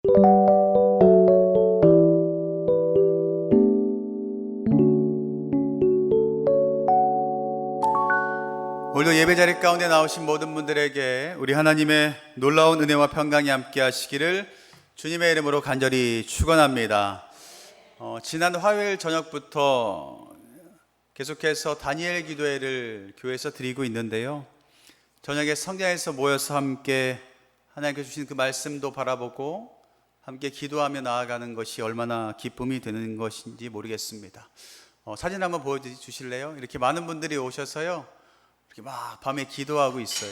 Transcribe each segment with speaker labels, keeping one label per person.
Speaker 1: 오늘도 예배자리 가운데 나오신 모든 분들에게 우리 하나님의 놀라운 은혜와 평강이 함께 하시기를 주님의 이름으로 간절히 축원합니다. 지난 화요일 저녁부터 계속해서 다니엘 기도회를 교회에서 드리고 있는데요, 저녁에 성전에서 모여서 함께 하나님께서 주신 그 말씀도 바라보고 함께 기도하며 나아가는 것이 얼마나 기쁨이 되는 것인지 모르겠습니다. 사진 한번 보여주실래요? 이렇게 많은 분들이 오셔서요, 이렇게 막 밤에 기도하고 있어요.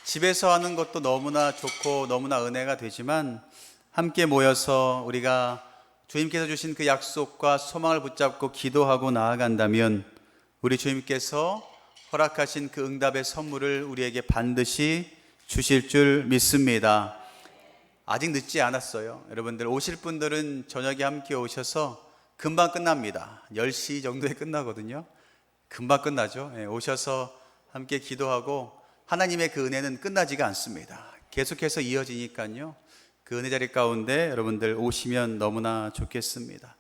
Speaker 1: 집에서 하는 것도 너무나 좋고 너무나 은혜가 되지만 함께 모여서 우리가 주님께서 주신 그 약속과 소망을 붙잡고 기도하고 나아간다면 우리 주님께서 허락하신 그 응답의 선물을 우리에게 반드시 주실 줄 믿습니다. 아직 늦지 않았어요. 여러분들 오실 분들은 저녁에 함께 오셔서 금방 끝납니다. 10시 정도에 끝나거든요. 금방 끝나죠. 오셔서 함께 기도하고 하나님의 그 은혜는 끝나지가 않습니다. 계속해서 이어지니까요, 그 은혜 자리 가운데 여러분들 오시면 너무나 좋겠습니다.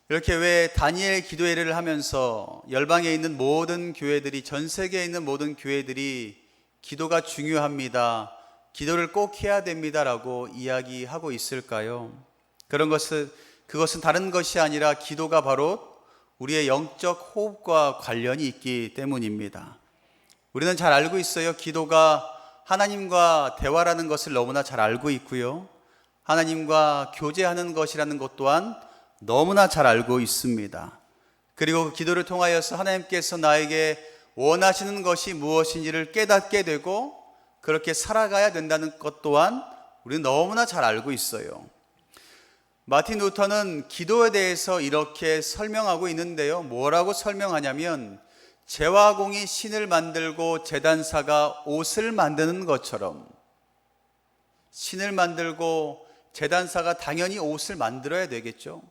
Speaker 1: 이렇게 왜 다니엘 기도회를 하면서 열방에 있는 모든 교회들이, 전 세계에 있는 모든 교회들이 기도가 중요합니다, 기도를 꼭 해야 됩니다라고 이야기하고 있을까요? 그것은 다른 것이 아니라 기도가 바로 우리의 영적 호흡과 관련이 있기 때문입니다. 우리는 잘 알고 있어요. 기도가 하나님과 대화라는 것을 너무나 잘 알고 있고요, 하나님과 교제하는 것이라는 것 또한 너무나 잘 알고 있습니다. 그리고 그 기도를 통하여서 하나님께서 나에게 원하시는 것이 무엇인지를 깨닫게 되고 그렇게 살아가야 된다는 것 또한 우리는 너무나 잘 알고 있어요. 마틴 루터는 기도에 대해서 이렇게 설명하고 있는데요, 뭐라고 설명하냐면, 제화공이 신을 만들고 제단사가 옷을 만드는 것처럼, 신을 만들고 제단사가 당연히 옷을 만들어야 되겠죠.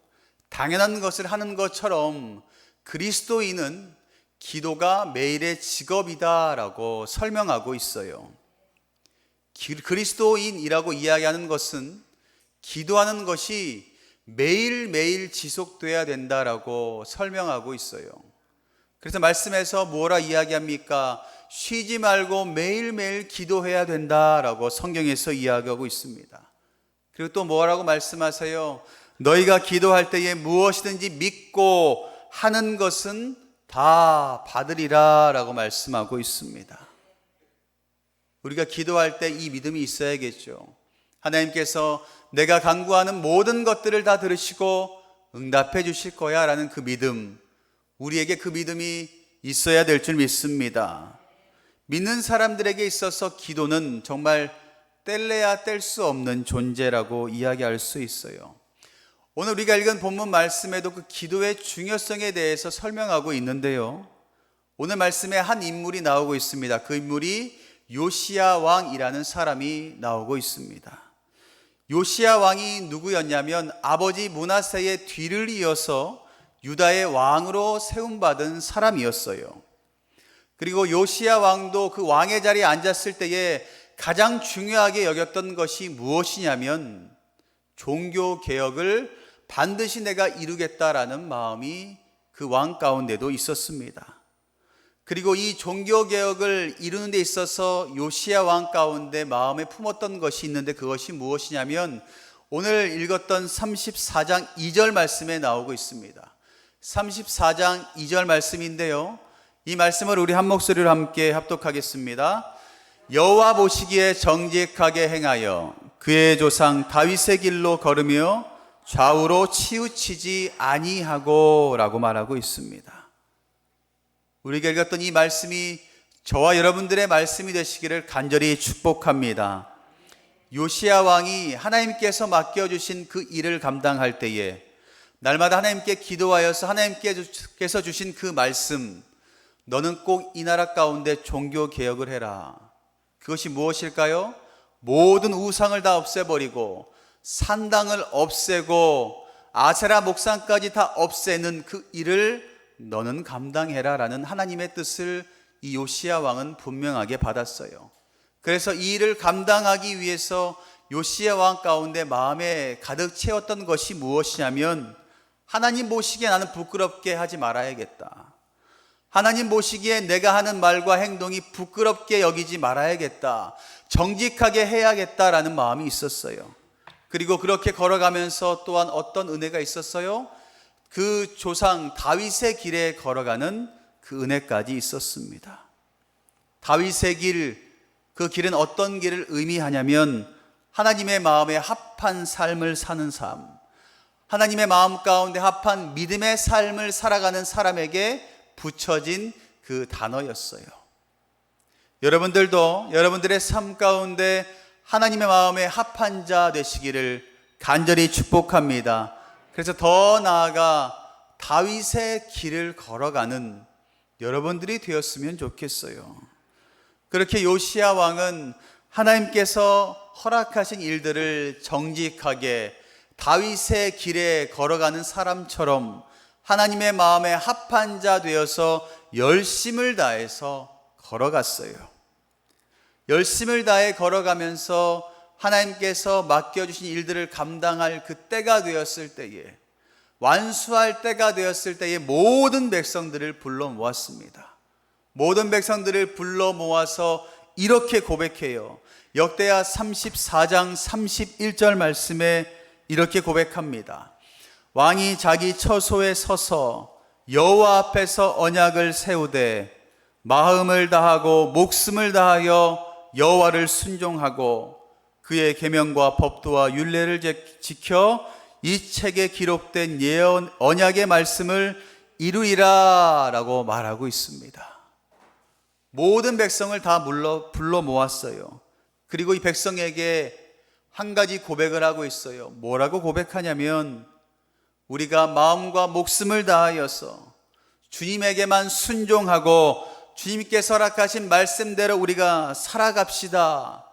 Speaker 1: 당연한 것을 하는 것처럼 그리스도인은 기도가 매일의 직업이다라고 설명하고 있어요. 그리스도인이라고 이야기하는 것은 기도하는 것이 매일매일 지속돼야 된다라고 설명하고 있어요. 그래서 말씀에서 뭐라 이야기합니까? 쉬지 말고 매일매일 기도해야 된다라고 성경에서 이야기하고 있습니다. 그리고 또 뭐라고 말씀하세요? 너희가 기도할 때에 무엇이든지 믿고 하는 것은 다 받으리라 라고 말씀하고 있습니다. 우리가 기도할 때 이 믿음이 있어야겠죠. 하나님께서 내가 간구하는 모든 것들을 다 들으시고 응답해 주실 거야 라는 그 믿음, 우리에게 그 믿음이 있어야 될 줄 믿습니다. 믿는 사람들에게 있어서 기도는 정말 뗄래야 뗄 수 없는 존재라고 이야기할 수 있어요. 오늘 우리가 읽은 본문 말씀에도 그 기도의 중요성에 대해서 설명하고 있는데요, 오늘 말씀에 한 인물이 나오고 있습니다. 그 인물이 요시야 왕이라는 사람이 나오고 있습니다. 요시야 왕이 누구였냐면 아버지 므낫세의 뒤를 이어서 유다의 왕으로 세움받은 사람이었어요. 그리고 요시야 왕도 그 왕의 자리에 앉았을 때에 가장 중요하게 여겼던 것이 무엇이냐면 종교개혁을 반드시 내가 이루겠다라는 마음이 그 왕 가운데도 있었습니다. 그리고 이 종교개혁을 이루는 데 있어서 요시야 왕 가운데 마음에 품었던 것이 있는데, 그것이 무엇이냐면 오늘 읽었던 34장 2절 말씀에 나오고 있습니다. 34장 2절 말씀인데요, 이 말씀을 우리 한 목소리로 함께 합독하겠습니다. 여호와 보시기에 정직하게 행하여 그의 조상 다윗의 길로 걸으며 좌우로 치우치지 아니하고 라고 말하고 있습니다. 우리가 읽었던 이 말씀이 저와 여러분들의 말씀이 되시기를 간절히 축복합니다. 요시야 왕이 하나님께서 맡겨주신 그 일을 감당할 때에 날마다 하나님께 기도하여서 하나님께서 주신 그 말씀, 너는 꼭 이 나라 가운데 종교개혁을 해라. 그것이 무엇일까요? 모든 우상을 다 없애버리고 산당을 없애고 아세라 목상까지 다 없애는 그 일을 너는 감당해라 라는 하나님의 뜻을 이 요시야 왕은 분명하게 받았어요. 그래서 이 일을 감당하기 위해서 요시야 왕 가운데 마음에 가득 채웠던 것이 무엇이냐면, 하나님 보시기에 나는 부끄럽게 하지 말아야겠다. 하나님 보시기에 내가 하는 말과 행동이 부끄럽게 여기지 말아야겠다. 정직하게 해야겠다라는 마음이 있었어요. 그리고 그렇게 걸어가면서 또한 어떤 은혜가 있었어요? 그 조상 다윗의 길에 걸어가는 그 은혜까지 있었습니다. 다윗의 길, 그 길은 어떤 길을 의미하냐면 하나님의 마음에 합한 삶을 사는 삶, 하나님의 마음 가운데 합한 믿음의 삶을 살아가는 사람에게 붙여진 그 단어였어요. 여러분들도 여러분들의 삶 가운데 하나님의 마음에 합한 자 되시기를 간절히 축복합니다. 그래서 더 나아가 다윗의 길을 걸어가는 여러분들이 되었으면 좋겠어요. 그렇게 요시야 왕은 하나님께서 허락하신 일들을 정직하게 다윗의 길에 걸어가는 사람처럼 하나님의 마음에 합한 자 되어서 열심을 다해서 걸어갔어요. 열심을 다해 걸어가면서 하나님께서 맡겨주신 일들을 감당할 그 때가 되었을 때에, 완수할 때가 되었을 때에 모든 백성들을 불러 모았습니다. 모든 백성들을 불러 모아서 이렇게 고백해요. 역대하 34장 31절 말씀에 이렇게 고백합니다. 왕이 자기 처소에 서서 여호와 앞에서 언약을 세우되 마음을 다하고 목숨을 다하여 여호와를 순종하고 그의 계명과 법도와 율례를 지켜 이 책에 기록된 예언 언약의 말씀을 이루리라 라고 말하고 있습니다. 모든 백성을 다 불러 모았어요. 그리고 이 백성에게 한 가지 고백을 하고 있어요. 뭐라고 고백하냐면, 우리가 마음과 목숨을 다하여서 주님에게만 순종하고 주님께서 허락하신 말씀대로 우리가 살아갑시다.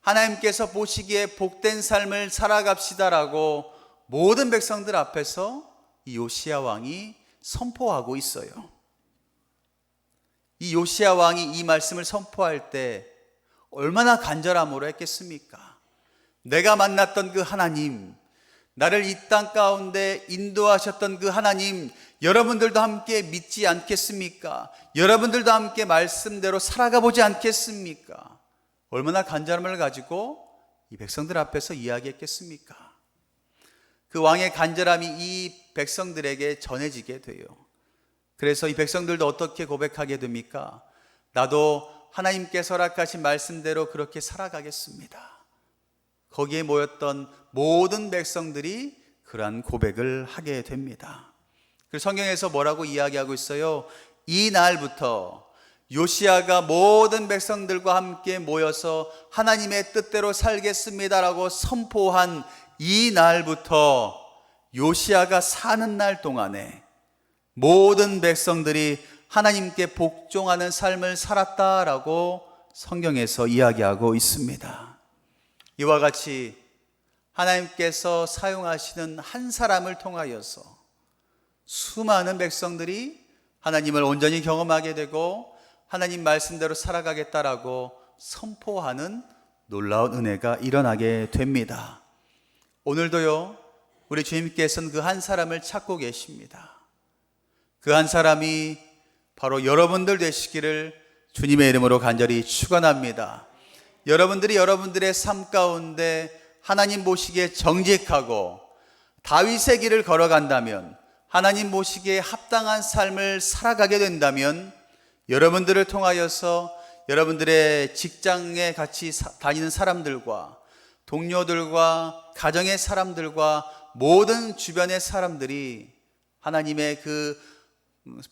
Speaker 1: 하나님께서 보시기에 복된 삶을 살아갑시다라고 모든 백성들 앞에서 이 요시야 왕이 선포하고 있어요. 이 요시야 왕이 이 말씀을 선포할 때 얼마나 간절함으로 했겠습니까? 내가 만났던 그 하나님, 나를 이 땅 가운데 인도하셨던 그 하나님, 여러분들도 함께 믿지 않겠습니까? 여러분들도 함께 말씀대로 살아가 보지 않겠습니까? 얼마나 간절함을 가지고 이 백성들 앞에서 이야기했겠습니까? 그 왕의 간절함이 이 백성들에게 전해지게 돼요. 그래서 이 백성들도 어떻게 고백하게 됩니까? 나도 하나님께서 허락하신 말씀대로 그렇게 살아가겠습니다. 거기에 모였던 모든 백성들이 그러한 고백을 하게 됩니다. 그래서 성경에서 뭐라고 이야기하고 있어요? 이 날부터 요시야가 모든 백성들과 함께 모여서 하나님의 뜻대로 살겠습니다라고 선포한 이 날부터 요시야가 사는 날 동안에 모든 백성들이 하나님께 복종하는 삶을 살았다라고 성경에서 이야기하고 있습니다. 이와 같이 하나님께서 사용하시는 한 사람을 통하여서 수많은 백성들이 하나님을 온전히 경험하게 되고 하나님 말씀대로 살아가겠다라고 선포하는 놀라운 은혜가 일어나게 됩니다. 오늘도요, 우리 주님께서는 그 한 사람을 찾고 계십니다. 그 한 사람이 바로 여러분들 되시기를 주님의 이름으로 간절히 축원합니다. 여러분들이 여러분들의 삶 가운데 하나님 보시기에 정직하고 다윗의 길을 걸어간다면, 하나님 보시기에 합당한 삶을 살아가게 된다면, 여러분들을 통하여서 여러분들의 직장에 같이 다니는 사람들과 동료들과 가정의 사람들과 모든 주변의 사람들이 하나님의 그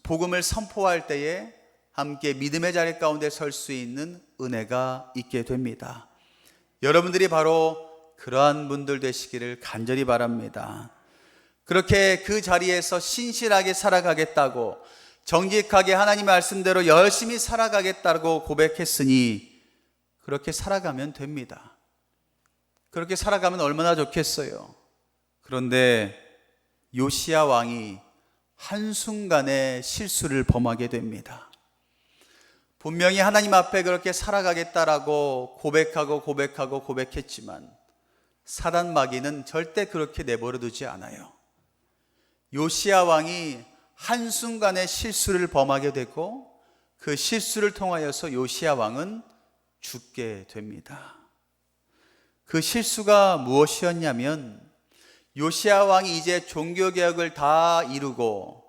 Speaker 1: 복음을 선포할 때에 함께 믿음의 자리 가운데 설 수 있는 은혜가 있게 됩니다. 여러분들이 바로 그러한 분들 되시기를 간절히 바랍니다. 그렇게 그 자리에서 신실하게 살아가겠다고, 정직하게 하나님 말씀대로 열심히 살아가겠다고 고백했으니 그렇게 살아가면 됩니다. 그렇게 살아가면 얼마나 좋겠어요. 그런데 요시야 왕이 한순간에 실수를 범하게 됩니다. 분명히 하나님 앞에 그렇게 살아가겠다라고 고백했지만 사단 마귀는 절대 그렇게 내버려 두지 않아요. 요시야 왕이 한순간에 실수를 범하게 되고 그 실수를 통하여서 요시야 왕은 죽게 됩니다. 그 실수가 무엇이었냐면 요시야 왕이 이제 종교개혁을 다 이루고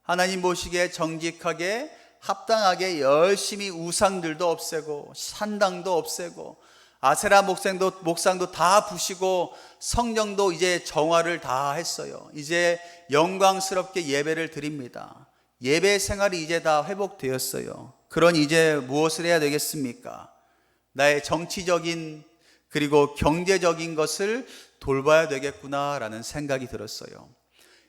Speaker 1: 하나님 보시기에 정직하게 합당하게 열심히 우상들도 없애고 산당도 없애고 아세라 목상도 다 부시고 성령도 이제 정화를 다 했어요. 이제 영광스럽게 예배를 드립니다. 예배 생활이 이제 다 회복되었어요. 그러니 이제 무엇을 해야 되겠습니까? 나의 정치적인 그리고 경제적인 것을 돌봐야 되겠구나라는 생각이 들었어요.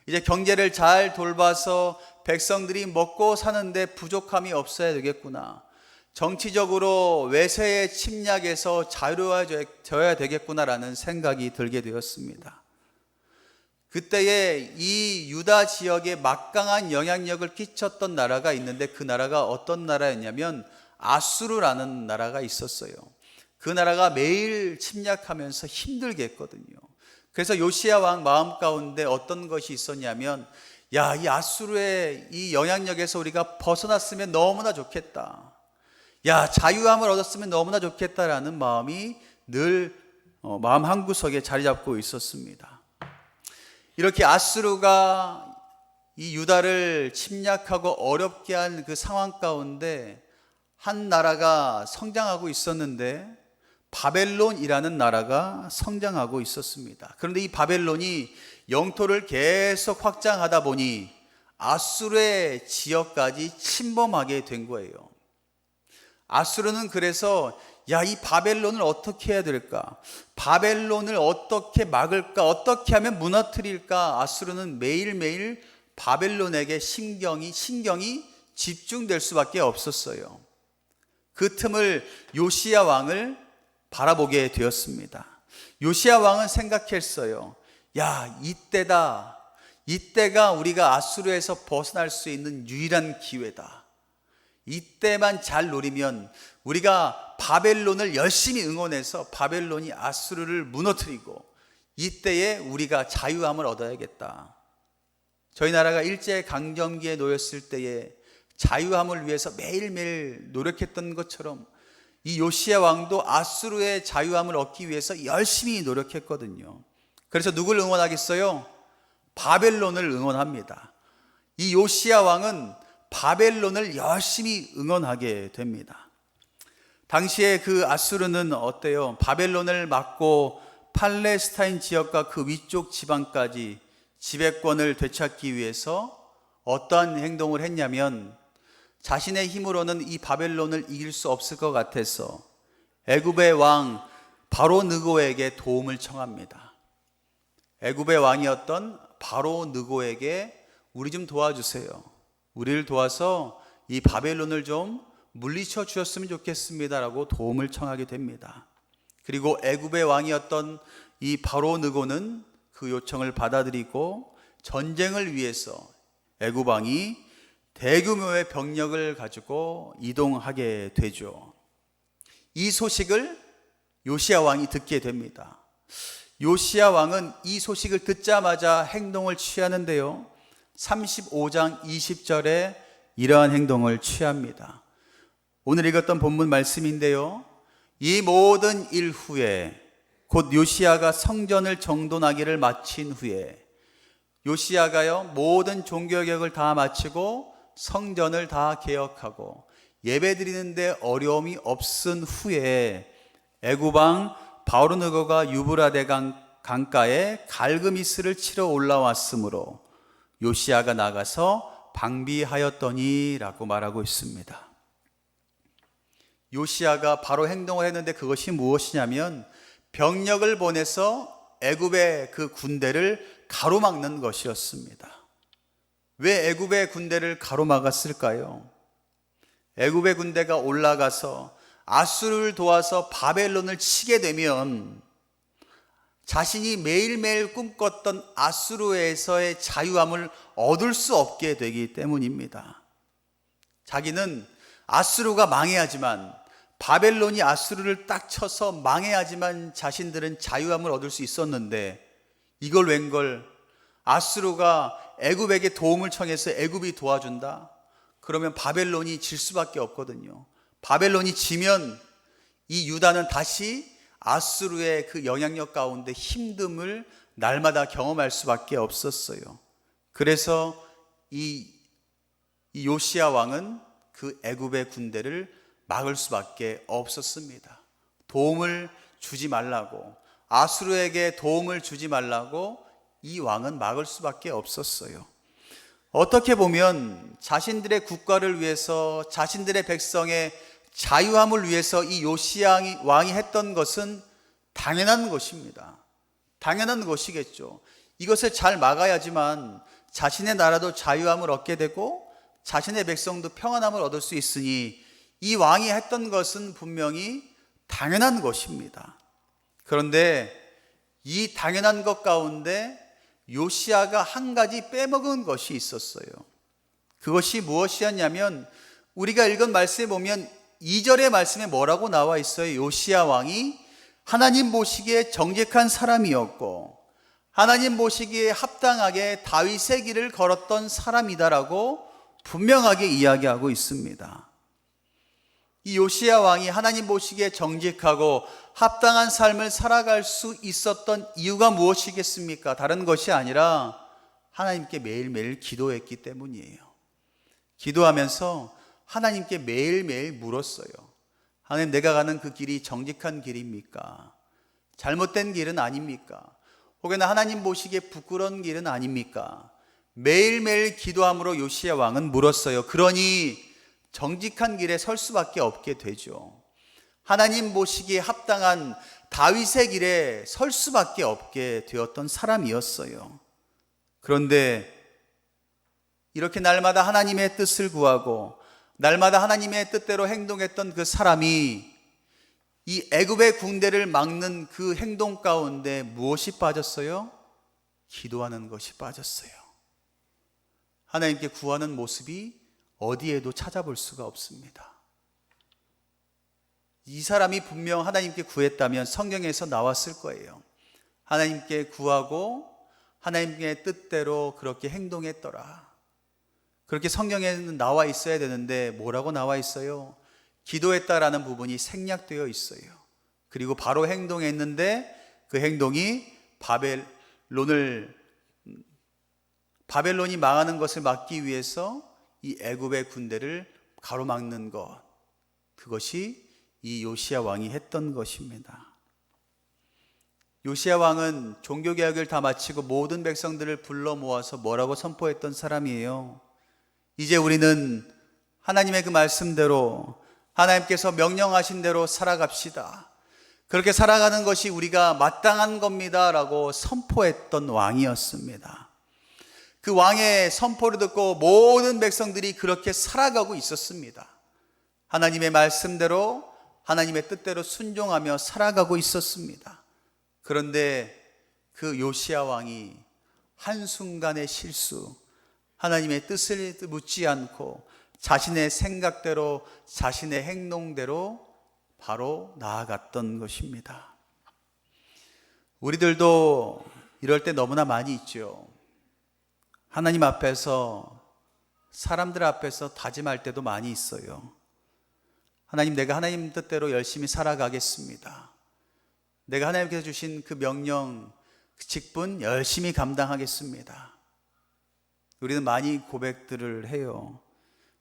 Speaker 1: 이제 경제를 잘 돌봐서 백성들이 먹고 사는데 부족함이 없어야 되겠구나. 정치적으로 외세의 침략에서 자유로워져야 되겠구나라는 생각이 들게 되었습니다. 그때에 이 유다 지역에 막강한 영향력을 끼쳤던 나라가 있는데 그 나라가 어떤 나라였냐면 아수르라는 나라가 있었어요. 그 나라가 매일 침략하면서 힘들게 했거든요. 그래서 요시야 왕 마음 가운데 어떤 것이 있었냐면 이 아수르의 이 영향력에서 우리가 벗어났으면 너무나 좋겠다. 자유함을 얻었으면 너무나 좋겠다라는 마음이 늘 마음 한구석에 자리 잡고 있었습니다. 이렇게 아수르가 이 유다를 침략하고 어렵게 한 그 상황 가운데 한 나라가 성장하고 있었는데 바벨론이라는 나라가 성장하고 있었습니다. 그런데 이 바벨론이 영토를 계속 확장하다 보니 아수르의 지역까지 침범하게 된 거예요. 아수르는 그래서 이 바벨론을 어떻게 해야 될까? 바벨론을 어떻게 막을까? 어떻게 하면 무너뜨릴까? 아수르는 매일매일 바벨론에게 신경이 집중될 수밖에 없었어요. 그 틈을 요시야 왕을 바라보게 되었습니다. 요시야 왕은 생각했어요. 이때다. 이때가 우리가 아수르에서 벗어날 수 있는 유일한 기회다. 이때만 잘 노리면 우리가 바벨론을 열심히 응원해서 바벨론이 아수르를 무너뜨리고 이때에 우리가 자유함을 얻어야겠다. 저희 나라가 일제강점기에 놓였을 때에 자유함을 위해서 매일매일 노력했던 것처럼 이 요시야 왕도 아수르의 자유함을 얻기 위해서 열심히 노력했거든요. 그래서 누굴 응원하겠어요? 바벨론을 응원합니다. 이 요시야 왕은 바벨론을 열심히 응원하게 됩니다. 당시에 그 아수르는 어때요? 바벨론을 막고 팔레스타인 지역과 그 위쪽 지방까지 지배권을 되찾기 위해서 어떠한 행동을 했냐면 자신의 힘으로는 이 바벨론을 이길 수 없을 것 같아서 애굽의 왕 바로 느고에게 도움을 청합니다. 애굽의 왕이었던 바로 느고에게 우리 좀 도와주세요. 우리를 도와서 이 바벨론을 좀 물리쳐 주셨으면 좋겠습니다라고 도움을 청하게 됩니다. 그리고 애굽의 왕이었던 이 바로 느고는 그 요청을 받아들이고 전쟁을 위해서 애굽 왕이 대규모의 병력을 가지고 이동하게 되죠. 이 소식을 요시야 왕이 듣게 됩니다. 요시야 왕은 이 소식을 듣자마자 행동을 취하는데요. 35장 20절에 이러한 행동을 취합니다. 오늘 읽었던 본문 말씀인데요. 이 모든 일 후에 곧 요시야가 성전을 정돈하기를 마친 후에 요시야가요 모든 종교개혁을 다 마치고 성전을 다 개혁하고 예배드리는데 어려움이 없은 후에 애굽 왕 바로느고가 유브라데 강가에 갈그미스를 치러 올라왔으므로 요시야가 나가서 방비하였더니라고 말하고 있습니다. 요시야가 바로 행동을 했는데 그것이 무엇이냐면 병력을 보내서 애굽의 그 군대를 가로막는 것이었습니다. 왜 애굽의 군대를 가로막았을까요? 애굽의 군대가 올라가서 아수르를 도와서 바벨론을 치게 되면 자신이 매일매일 꿈꿨던 아수르에서의 자유함을 얻을 수 없게 되기 때문입니다. 자기는 아수르가 망해야지만 바벨론이 아수르를 딱 쳐서 망해야지만 자신들은 자유함을 얻을 수 있었는데, 이걸 웬걸 아수르가 애굽에게 도움을 청해서 애굽이 도와준다? 그러면 바벨론이 질 수밖에 없거든요. 바벨론이 지면 이 유다는 다시 아수르의 그 영향력 가운데 힘듦을 날마다 경험할 수밖에 없었어요. 그래서 이 요시야 왕은 그 애굽의 군대를 막을 수밖에 없었습니다. 도움을 주지 말라고, 아수르에게 도움을 주지 말라고 이 왕은 막을 수밖에 없었어요. 어떻게 보면 자신들의 국가를 위해서, 자신들의 백성의 자유함을 위해서 이 요시야 왕이 했던 것은 당연한 것입니다. 당연한 것이겠죠. 이것을 잘 막아야지만 자신의 나라도 자유함을 얻게 되고 자신의 백성도 평안함을 얻을 수 있으니 이 왕이 했던 것은 분명히 당연한 것입니다. 그런데 이 당연한 것 가운데 요시야가 한 가지 빼먹은 것이 있었어요. 그것이 무엇이었냐면, 우리가 읽은 말씀에 보면 2절의 말씀에 뭐라고 나와 있어요? 요시야 왕이 하나님 보시기에 정직한 사람이었고 하나님 보시기에 합당하게 다윗의 길을 걸었던 사람이다라고 분명하게 이야기하고 있습니다. 이 요시야 왕이 하나님 보시기에 정직하고 합당한 삶을 살아갈 수 있었던 이유가 무엇이겠습니까? 다른 것이 아니라 하나님께 매일매일 기도했기 때문이에요. 기도하면서 하나님께 매일매일 물었어요. 하나님, 내가 가는 그 길이 정직한 길입니까? 잘못된 길은 아닙니까? 혹은 하나님 보시기에 부끄러운 길은 아닙니까? 매일매일 기도함으로 요시야 왕은 물었어요. 그러니 정직한 길에 설 수밖에 없게 되죠. 하나님 보시기에 합당한 다윗의 길에 설 수밖에 없게 되었던 사람이었어요. 그런데 이렇게 날마다 하나님의 뜻을 구하고 날마다 하나님의 뜻대로 행동했던 그 사람이 이 애굽의 군대를 막는 그 행동 가운데 무엇이 빠졌어요? 기도하는 것이 빠졌어요. 하나님께 구하는 모습이 어디에도 찾아볼 수가 없습니다. 이 사람이 분명 하나님께 구했다면 성경에서 나왔을 거예요. 하나님께 구하고 하나님의 뜻대로 그렇게 행동했더라. 그렇게 성경에는 나와 있어야 되는데 뭐라고 나와 있어요? 기도했다라는 부분이 생략되어 있어요. 그리고 바로 행동했는데 그 행동이 바벨론이 망하는 것을 막기 위해서 이 애굽의 군대를 가로막는 것, 그것이 이 요시야 왕이 했던 것입니다. 요시야 왕은 종교개혁을 다 마치고 모든 백성들을 불러 모아서 뭐라고 선포했던 사람이에요? 이제 우리는 하나님의 그 말씀대로, 하나님께서 명령하신 대로 살아갑시다. 그렇게 살아가는 것이 우리가 마땅한 겁니다 라고 선포했던 왕이었습니다. 그 왕의 선포를 듣고 모든 백성들이 그렇게 살아가고 있었습니다. 하나님의 말씀대로, 하나님의 뜻대로 순종하며 살아가고 있었습니다. 그런데 그 요시야 왕이 한순간의 실수, 하나님의 뜻을 묻지 않고 자신의 생각대로, 자신의 행동대로 바로 나아갔던 것입니다. 우리들도 이럴 때 너무나 많이 있죠. 하나님 앞에서, 사람들 앞에서 다짐할 때도 많이 있어요. 하나님, 내가 하나님 뜻대로 열심히 살아가겠습니다. 내가 하나님께서 주신 그 명령, 그 직분 열심히 감당하겠습니다. 우리는 많이 고백들을 해요.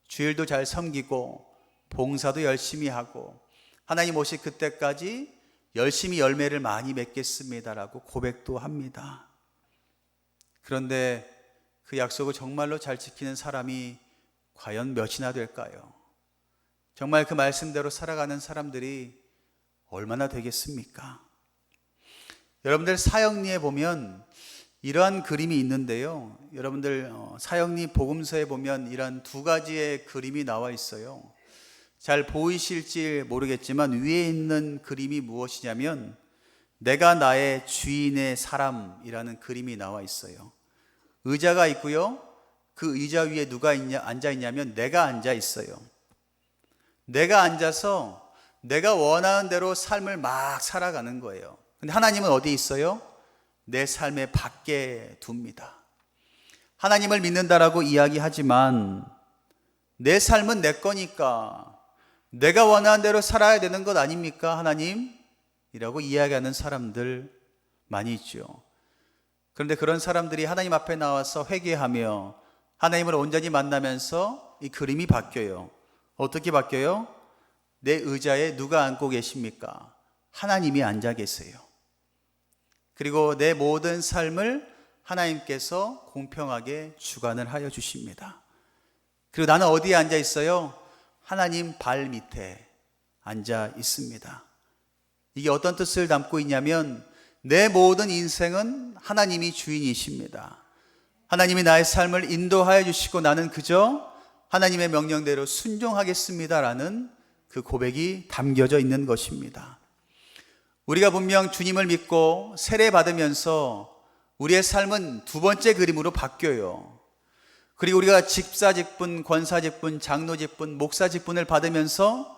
Speaker 1: 주일도 잘 섬기고 봉사도 열심히 하고 하나님 오실 그때까지 열심히 열매를 많이 맺겠습니다라고 고백도 합니다. 그런데 그 약속을 정말로 잘 지키는 사람이 과연 몇이나 될까요? 정말 그 말씀대로 살아가는 사람들이 얼마나 되겠습니까? 여러분들 사역리에 보면 이러한 그림이 있는데요. 여러분들 사역리 복음서에 보면 이런 두 가지의 그림이 나와 있어요. 잘 보이실지 모르겠지만 위에 있는 그림이 무엇이냐면 내가 나의 주인의 사람이라는 그림이 나와 있어요. 의자가 있고요. 그 의자 위에 누가 앉아 있냐면 내가 앉아 있어요. 내가 앉아서 내가 원하는 대로 삶을 막 살아가는 거예요. 근데 하나님은 어디 있어요? 내 삶의 밖에 둡니다. 하나님을 믿는다라고 이야기하지만 내 삶은 내 거니까 내가 원하는 대로 살아야 되는 것 아닙니까, 하나님? 이라고 이야기하는 사람들 많이 있죠. 그런데 그런 사람들이 하나님 앞에 나와서 회개하며 하나님을 온전히 만나면서 이 그림이 바뀌어요. 어떻게 바뀌어요? 내 의자에 누가 앉고 계십니까? 하나님이 앉아 계세요. 그리고 내 모든 삶을 하나님께서 공평하게 주관을 하여 주십니다. 그리고 나는 어디에 앉아 있어요? 하나님 발 밑에 앉아 있습니다. 이게 어떤 뜻을 담고 있냐면 내 모든 인생은 하나님이 주인이십니다. 하나님이 나의 삶을 인도하여 주시고 나는 그저 하나님의 명령대로 순종하겠습니다라는 그 고백이 담겨져 있는 것입니다. 우리가 분명 주님을 믿고 세례 받으면서 우리의 삶은 두 번째 그림으로 바뀌어요. 그리고 우리가 집사직분, 권사직분, 장로직분, 목사직분을 받으면서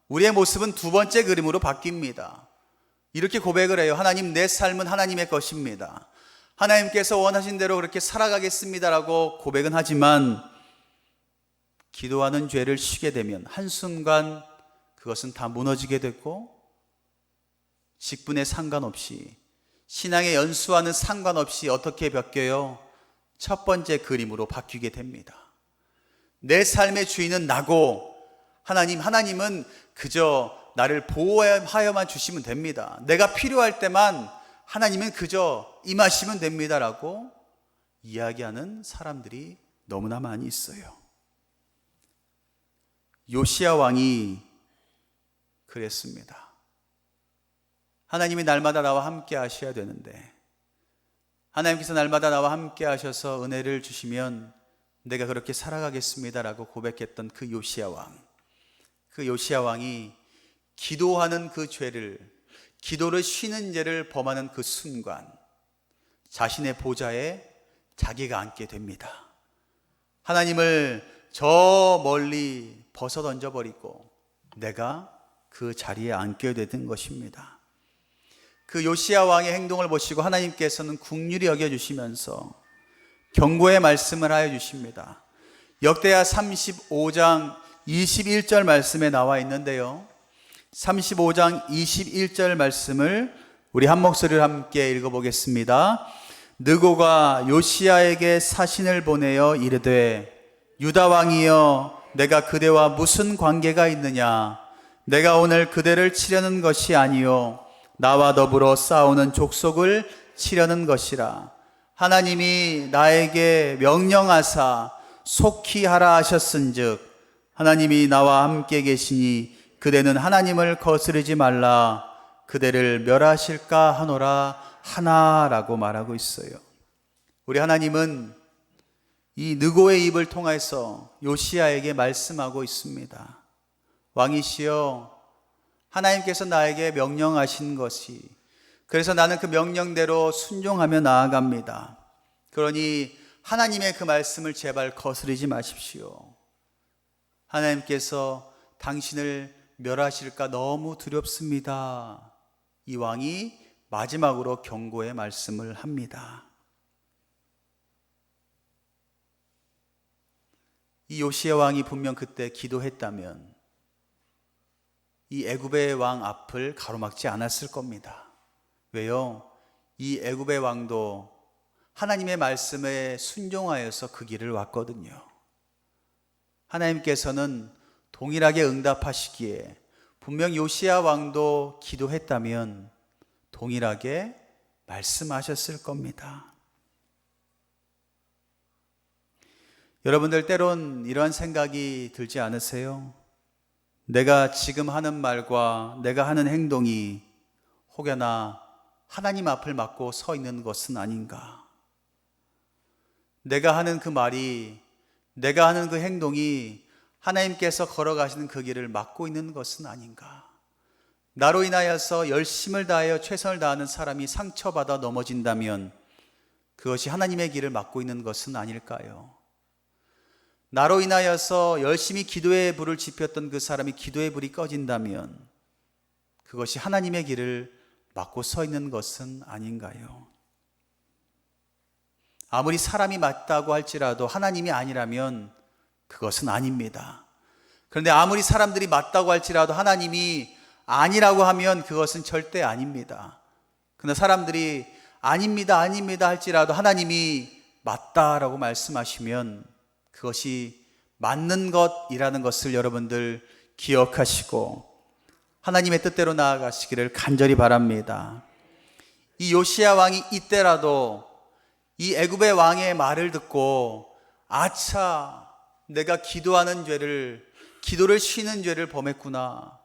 Speaker 1: 우리의 모습은 두 번째 그림으로 바뀝니다. 이렇게 고백을 해요. 하나님, 내 삶은 하나님의 것입니다. 하나님께서 원하신 대로 그렇게 살아가겠습니다라고 고백은 하지만 기도하는 죄를 쉬게 되면 한순간 그것은 다 무너지게 되고 직분에 상관없이 신앙의 연수와는 상관없이 어떻게 바뀌어요? 첫 번째 그림으로 바뀌게 됩니다. 내 삶의 주인은 나고 하나님은 그저 나를 보호하여만 주시면 됩니다. 내가 필요할 때만 하나님은 그저 임하시면 됩니다라고 이야기하는 사람들이 너무나 많이 있어요. 요시야 왕이 그랬습니다. 하나님이 날마다 나와 함께 하셔야 되는데 하나님께서 날마다 나와 함께 하셔서 은혜를 주시면 내가 그렇게 살아가겠습니다라고 고백했던 그 요시야 왕. 그 요시야 왕이 기도하는 그 죄를, 기도를 쉬는 죄를 범하는 그 순간 자신의 보좌에 자기가 앉게 됩니다. 하나님을 저 멀리 벗어 던져버리고 내가 그 자리에 앉게 되는 것입니다. 그 요시야 왕의 행동을 보시고 하나님께서는 긍휼히 여겨주시면서 경고의 말씀을 하여 주십니다. 역대하 35장 21절 말씀에 나와 있는데요, 35장 21절 말씀을 우리 한 목소리로 함께 읽어보겠습니다. 느고가 요시야에게 사신을 보내어 이르되 유다 왕이여, 내가 그대와 무슨 관계가 있느냐? 내가 오늘 그대를 치려는 것이 아니요 나와 더불어 싸우는 족속을 치려는 것이라. 하나님이 나에게 명령하사 속히 하라 하셨은즉 하나님이 나와 함께 계시니 그대는 하나님을 거스르지 말라. 그대를 멸하실까 하노라 하나라고 말하고 있어요. 우리 하나님은 이 느고의 입을 통해서 요시야에게 말씀하고 있습니다. 왕이시여, 하나님께서 나에게 명령하신 것이, 그래서 나는 그 명령대로 순종하며 나아갑니다. 그러니 하나님의 그 말씀을 제발 거스르지 마십시오. 하나님께서 당신을 멸하실까 너무 두렵습니다. 이 왕이 마지막으로 경고의 말씀을 합니다. 이 요시야 왕이 분명 그때 기도했다면 이 애굽의 왕 앞을 가로막지 않았을 겁니다. 왜요? 이 애굽의 왕도 하나님의 말씀에 순종하여서 그 길을 왔거든요. 하나님께서는 동일하게 응답하시기에 분명 요시야 왕도 기도했다면 동일하게 말씀하셨을 겁니다. 여러분들 때론 이러한 생각이 들지 않으세요? 내가 지금 하는 말과 내가 하는 행동이 혹여나 하나님 앞을 막고 서 있는 것은 아닌가? 내가 하는 그 말이, 내가 하는 그 행동이 하나님께서 걸어가시는 그 길을 막고 있는 것은 아닌가? 나로 인하여서 열심을 다하여 최선을 다하는 사람이 상처받아 넘어진다면 그것이 하나님의 길을 막고 있는 것은 아닐까요? 나로 인하여서 열심히 기도의 불을 지폈던 그 사람이 기도의 불이 꺼진다면 그것이 하나님의 길을 막고 서 있는 것은 아닌가요? 아무리 사람이 맞다고 할지라도 하나님이 아니라면 그것은 아닙니다. 그런데 아무리 사람들이 맞다고 할지라도 하나님이 아니라고 하면 그것은 절대 아닙니다. 그러나 사람들이 아닙니다, 아닙니다 할지라도 하나님이 맞다라고 말씀하시면 그것이 맞는 것이라는 것을 여러분들 기억하시고 하나님의 뜻대로 나아가시기를 간절히 바랍니다. 이 요시야 왕이 이때라도 이 애굽의 왕의 말을 듣고 아차, 내가 기도를 쉬는 죄를 범했구나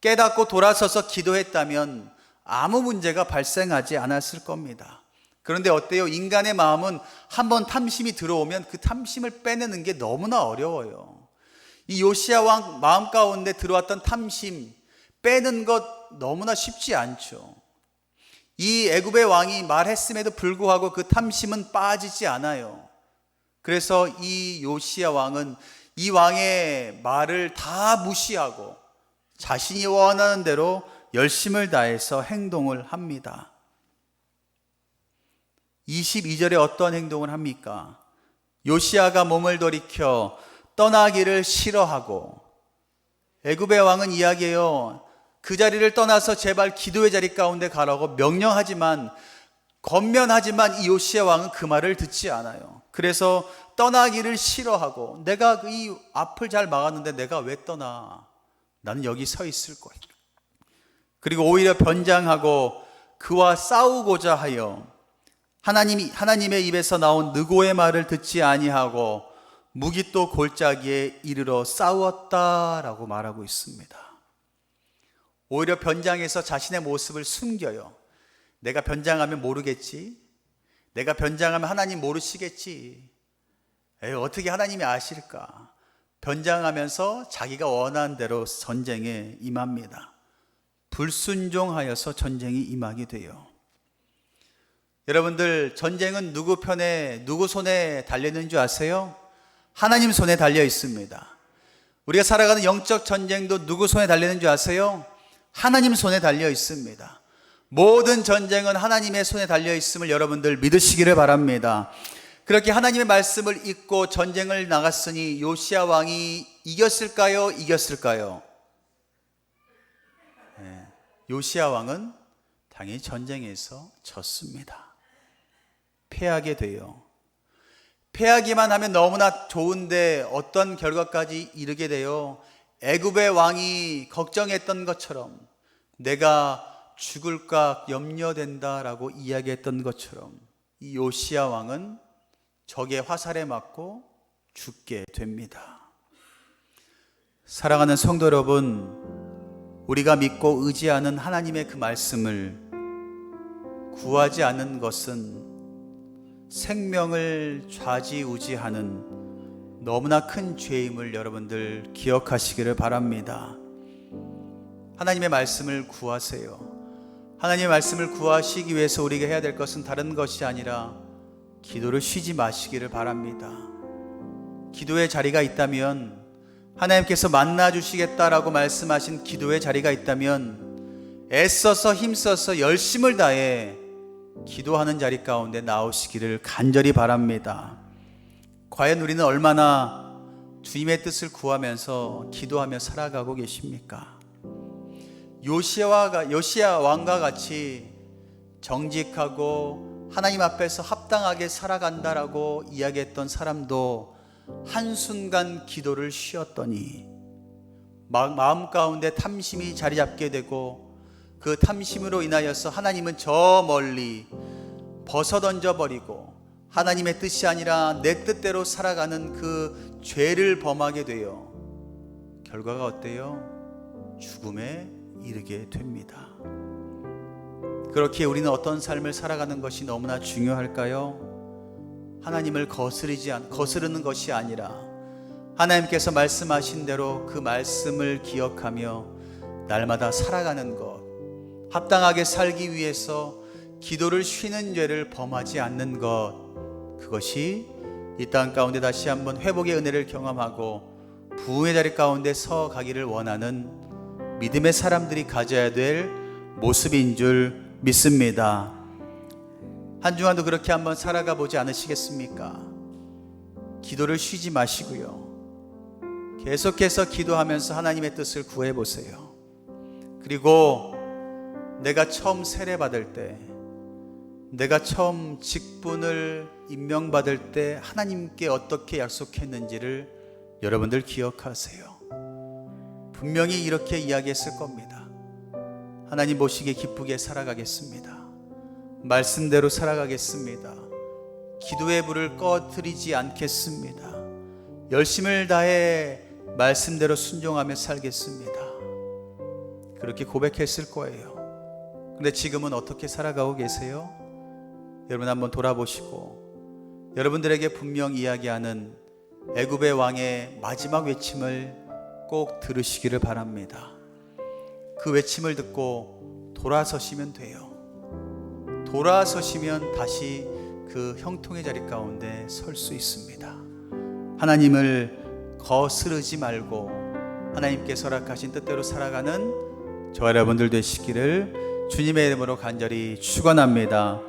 Speaker 1: 깨닫고 돌아서서 기도했다면 아무 문제가 발생하지 않았을 겁니다. 그런데 어때요? 인간의 마음은 한번 탐심이 들어오면 그 탐심을 빼내는 게 너무나 어려워요. 이 요시야 왕 마음 가운데 들어왔던 탐심 빼는 것 너무나 쉽지 않죠. 이 애굽의 왕이 말했음에도 불구하고 그 탐심은 빠지지 않아요. 그래서 이 요시야 왕은 이 왕의 말을 다 무시하고 자신이 원하는 대로 열심을 다해서 행동을 합니다. 22절에 어떤 행동을 합니까? 요시야가 몸을 돌이켜 떠나기를 싫어하고, 애굽의 왕은 이야기해요. 그 자리를 떠나서 제발 기도의 자리 가운데 가라고 명령하지만, 권면하지만 이 요시야 왕은 그 말을 듣지 않아요. 그래서 떠나기를 싫어하고, 내가 이 앞을 잘 막았는데 내가 왜 떠나? 나는 여기 서 있을 거야. 그리고 오히려 변장하고 그와 싸우고자 하여 하나님의 입에서 나온 느고의 말을 듣지 아니하고 무기또 골짜기에 이르러 싸웠다라고 말하고 있습니다. 오히려 변장해서 자신의 모습을 숨겨요. 내가 변장하면 모르겠지? 내가 변장하면 하나님 모르시겠지? 어떻게 하나님이 아실까? 변장하면서 자기가 원하는 대로 전쟁에 임합니다. 불순종하여서 전쟁이 임하게 돼요. 여러분들, 전쟁은 누구 편에, 누구 손에 달려있는 줄 아세요? 하나님 손에 달려 있습니다. 우리가 살아가는 영적 전쟁도 누구 손에 달리는 줄 아세요? 하나님 손에 달려 있습니다. 모든 전쟁은 하나님의 손에 달려 있음을 여러분들 믿으시기를 바랍니다. 그렇게 하나님의 말씀을 읽고 전쟁을 나갔으니 요시야 왕이 이겼을까요? 이겼을까요? 네. 요시야 왕은 당연히 전쟁에서 졌습니다. 패하게 돼요. 패하기만 하면 너무나 좋은데 어떤 결과까지 이르게 돼요? 애굽의 왕이 걱정했던 것처럼, 내가 죽을까 염려된다라고 이야기했던 것처럼 이 요시야 왕은 적의 화살에 맞고 죽게 됩니다. 사랑하는 성도 여러분, 우리가 믿고 의지하는 하나님의 그 말씀을 구하지 않는 것은 생명을 좌지우지하는 너무나 큰 죄임을 여러분들 기억하시기를 바랍니다. 하나님의 말씀을 구하세요. 하나님의 말씀을 구하시기 위해서 우리가 해야 될 것은 다른 것이 아니라 기도를 쉬지 마시기를 바랍니다. 기도의 자리가 있다면, 하나님께서 만나주시겠다라고 말씀하신 기도의 자리가 있다면 애써서 힘써서 열심을 다해 기도하는 자리 가운데 나오시기를 간절히 바랍니다. 과연 우리는 얼마나 주님의 뜻을 구하면서 기도하며 살아가고 계십니까? 요시야 왕과 같이 정직하고 하나님 앞에서 합당하게 살아간다라고 이야기했던 사람도 한순간 기도를 쉬었더니 마음 가운데 탐심이 자리 잡게 되고, 그 탐심으로 인하여서 하나님은 저 멀리 벗어던져 버리고 하나님의 뜻이 아니라 내 뜻대로 살아가는 그 죄를 범하게 되어 결과가 어때요? 죽음에 이르게 됩니다. 그렇게 우리는 어떤 삶을 살아가는 것이 너무나 중요할까요? 하나님을 거스르는 것이 아니라 하나님께서 말씀하신 대로 그 말씀을 기억하며 날마다 살아가는 것, 합당하게 살기 위해서 기도를 쉬는 죄를 범하지 않는 것, 그것이 이 땅 가운데 다시 한번 회복의 은혜를 경험하고 부흥의 자리 가운데 서 가기를 원하는 믿음의 사람들이 가져야 될 모습인 줄 믿습니다. 한 주간도 그렇게 한번 살아가 보지 않으시겠습니까? 기도를 쉬지 마시고요. 계속해서 기도하면서 하나님의 뜻을 구해 보세요. 그리고 내가 처음 세례받을 때, 내가 처음 직분을 임명받을 때 하나님께 어떻게 약속했는지를 여러분들 기억하세요. 분명히 이렇게 이야기했을 겁니다. 하나님 보시기에 기쁘게 살아가겠습니다. 말씀대로 살아가겠습니다. 기도의 불을 꺼뜨리지 않겠습니다. 열심을 다해 말씀대로 순종하며 살겠습니다. 그렇게 고백했을 거예요. 근데 지금은 어떻게 살아가고 계세요? 여러분 한번 돌아보시고 여러분들에게 분명 이야기하는 애굽의 왕의 마지막 외침을 꼭 들으시기를 바랍니다. 그 외침을 듣고 돌아서시면 돼요. 돌아서시면 다시 그 형통의 자리 가운데 설 수 있습니다. 하나님을 거스르지 말고 하나님께서 허락하신 뜻대로 살아가는 저와 여러분들 되시기를 주님의 이름으로 간절히 축원합니다.